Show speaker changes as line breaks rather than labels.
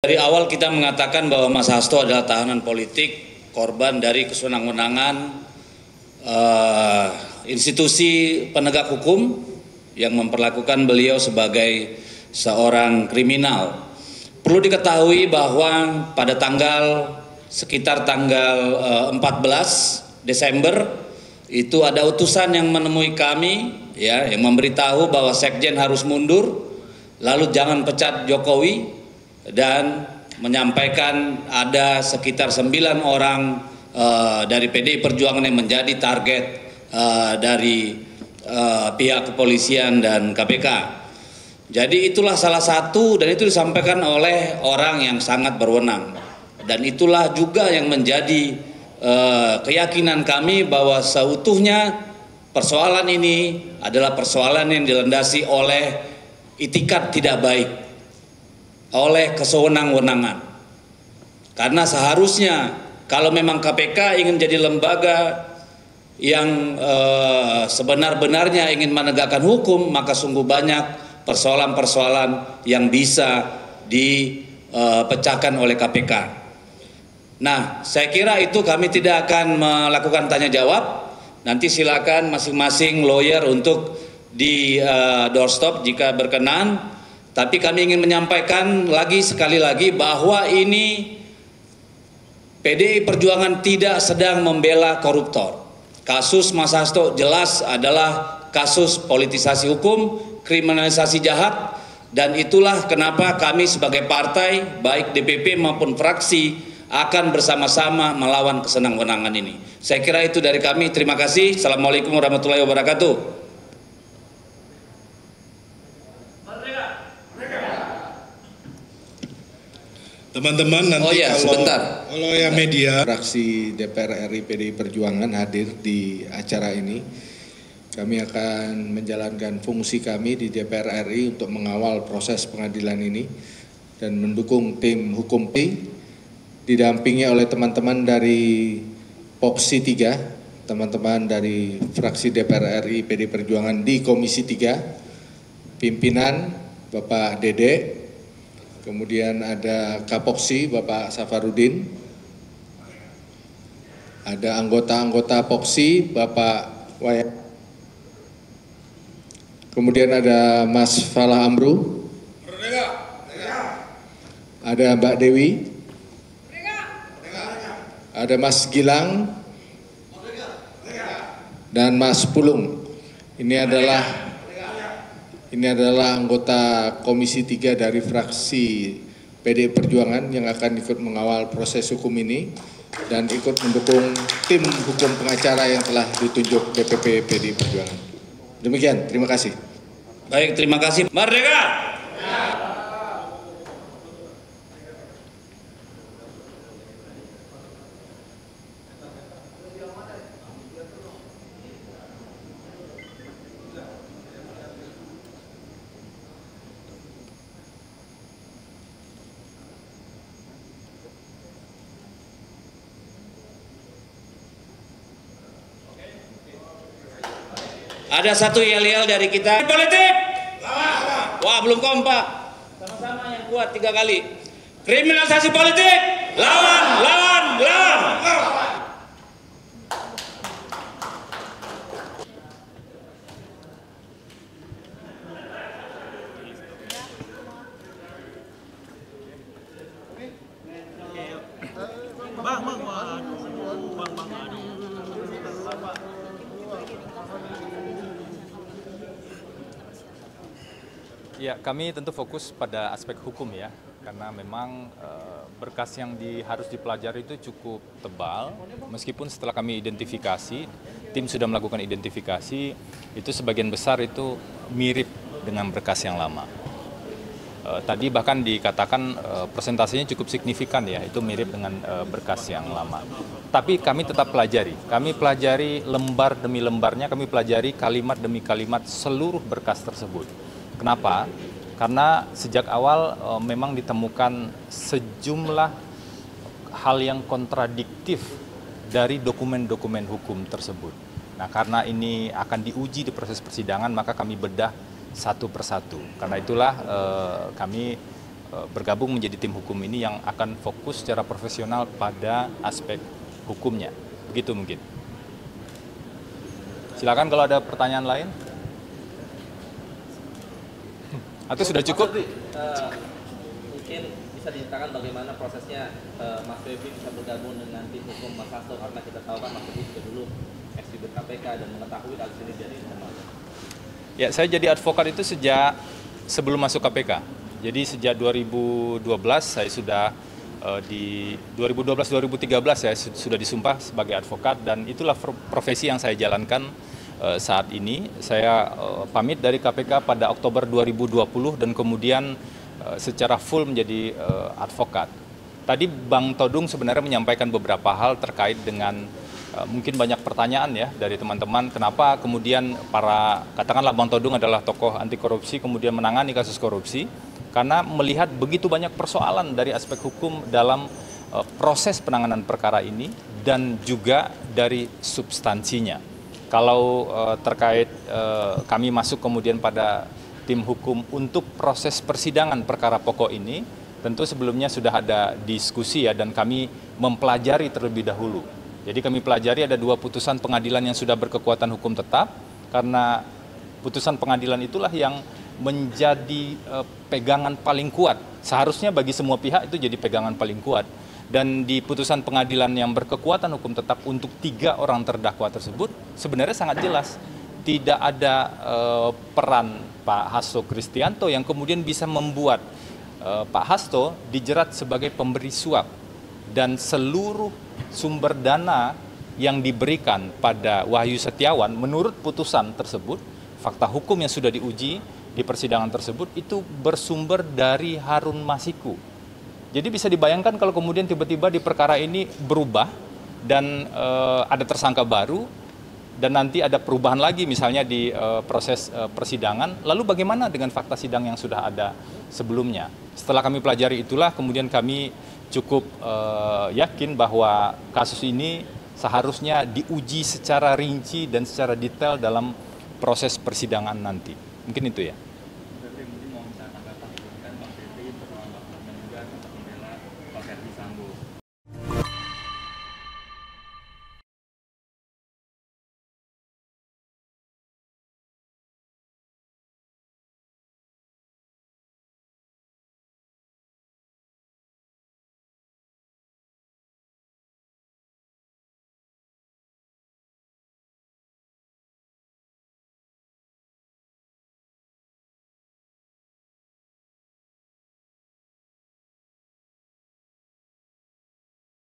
Dari awal kita mengatakan bahwa Mas Hasto adalah tahanan politik, korban dari kesenang-wenangan institusi penegak hukum yang memperlakukan beliau sebagai seorang kriminal. Perlu diketahui bahwa pada sekitar tanggal 14 Desember itu ada utusan yang menemui kami, ya, yang memberitahu bahwa Sekjen harus mundur, lalu jangan pecat Jokowi, dan menyampaikan ada sekitar 9 orang dari PDI Perjuangan yang menjadi target dari pihak kepolisian dan KPK. Jadi itulah salah satu, dan itu disampaikan oleh orang yang sangat berwenang, dan itulah juga yang menjadi keyakinan kami bahwa seutuhnya persoalan ini adalah persoalan yang dilandasi oleh itikat tidak baik, oleh kesewenang-wenangan. Karena seharusnya kalau memang KPK ingin jadi lembaga yang sebenar-benarnya ingin menegakkan hukum, maka sungguh banyak persoalan-persoalan yang bisa dipecahkan oleh KPK. Nah, saya kira itu kami tidak akan melakukan tanya jawab. Nanti silakan masing-masing lawyer untuk di doorstop jika berkenan. Tapi kami ingin menyampaikan sekali lagi bahwa ini PDI Perjuangan tidak sedang membela koruptor. Kasus Mas Hasto jelas adalah kasus politisasi hukum, kriminalisasi jahat, dan itulah kenapa kami sebagai partai, baik DPP maupun fraksi, akan bersama-sama melawan kesenang-wenangan ini. Saya kira itu dari kami. Terima kasih. Assalamualaikum warahmatullahi wabarakatuh.
Teman-teman, nanti
kalau
yang media fraksi DPR RI PDI Perjuangan hadir di acara ini, kami akan menjalankan fungsi kami di DPR RI untuk mengawal proses pengadilan ini dan mendukung tim hukum P, didampingi oleh teman-teman dari POKSI 3, teman-teman dari fraksi DPR RI PDI Perjuangan di Komisi 3, pimpinan Bapak Dede, kemudian ada Kapoksi Bapak Safarudin, ada anggota-anggota Poksi Bapak Wayan, kemudian ada Mas Falah Amru, ada Mbak Dewi, ada Mas Gilang, dan Mas Pulung. Ini adalah anggota Komisi 3 dari fraksi PDI Perjuangan yang akan ikut mengawal proses hukum ini dan ikut mendukung tim hukum pengacara yang telah ditunjuk DPP PDI Perjuangan. Demikian, terima kasih.
Baik, terima kasih. Merdeka! Ada satu yel-yel dari kita. Politik! Wah, belum kompak. Sama-sama yang kuat 3 kali. Kriminalisasi politik! Lawan, lawan, lawan!
Ya, kami tentu fokus pada aspek hukum ya, karena memang berkas yang harus dipelajari itu cukup tebal. Meskipun setelah kami identifikasi, tim sudah melakukan identifikasi, itu sebagian besar itu mirip dengan berkas yang lama. Tadi bahkan dikatakan presentasinya cukup signifikan ya, itu mirip dengan berkas yang lama. Tapi kami tetap pelajari, lembar demi lembarnya, kami pelajari kalimat demi kalimat seluruh berkas tersebut. Kenapa? Karena sejak awal memang ditemukan sejumlah hal yang kontradiktif dari dokumen-dokumen hukum tersebut. Nah, karena ini akan diuji di proses persidangan, maka kami bedah satu persatu. Karena itulah kami bergabung menjadi tim hukum ini yang akan fokus secara profesional pada aspek hukumnya. Begitu mungkin. Silakan kalau ada pertanyaan lain. Atau sudah cukup?
Mungkin bisa diceritakan bagaimana prosesnya Mas Febri bisa bergabung dengan tim hukum Mas Hasto, karena kita tahu kan Mas Febri juga dulu ex-jubir KPK dan mengetahui kasus ini dari internal. Ya, saya jadi advokat itu sejak sebelum masuk KPK. Jadi sejak 2012 saya sudah di 2012-2013 saya sudah disumpah sebagai advokat, dan itulah profesi yang saya jalankan saat ini. Saya pamit dari KPK pada Oktober 2020 dan kemudian secara full menjadi advokat. Tadi Bang Todung sebenarnya menyampaikan beberapa hal terkait dengan mungkin banyak pertanyaan ya dari teman-teman, kenapa kemudian katakanlah Bang Todung adalah tokoh anti korupsi kemudian menangani kasus korupsi, karena melihat begitu banyak persoalan dari aspek hukum dalam proses penanganan perkara ini dan juga dari substansinya. Kalau terkait kami masuk kemudian pada tim hukum untuk proses persidangan perkara pokok ini, tentu sebelumnya sudah ada diskusi ya, dan kami mempelajari terlebih dahulu. Jadi kami pelajari ada 2 putusan pengadilan yang sudah berkekuatan hukum tetap, karena putusan pengadilan itulah yang menjadi pegangan paling kuat. Seharusnya bagi semua pihak itu jadi pegangan paling kuat. Dan di putusan pengadilan yang berkekuatan hukum tetap untuk 3 orang terdakwa tersebut sebenarnya sangat jelas. Tidak ada peran Pak Hasto Kristianto yang kemudian bisa membuat Pak Hasto dijerat sebagai pemberi suap, dan seluruh sumber dana yang diberikan pada Wahyu Setiawan menurut putusan tersebut, fakta hukum yang sudah diuji di persidangan tersebut itu bersumber dari Harun Masiku. Jadi bisa dibayangkan kalau kemudian tiba-tiba di perkara ini berubah dan ada tersangka baru, dan nanti ada perubahan lagi misalnya di proses persidangan, lalu bagaimana dengan fakta sidang yang sudah ada sebelumnya? Setelah kami pelajari itulah kemudian kami cukup yakin bahwa kasus ini seharusnya diuji secara rinci dan secara detail dalam proses persidangan nanti. Mungkin itu ya.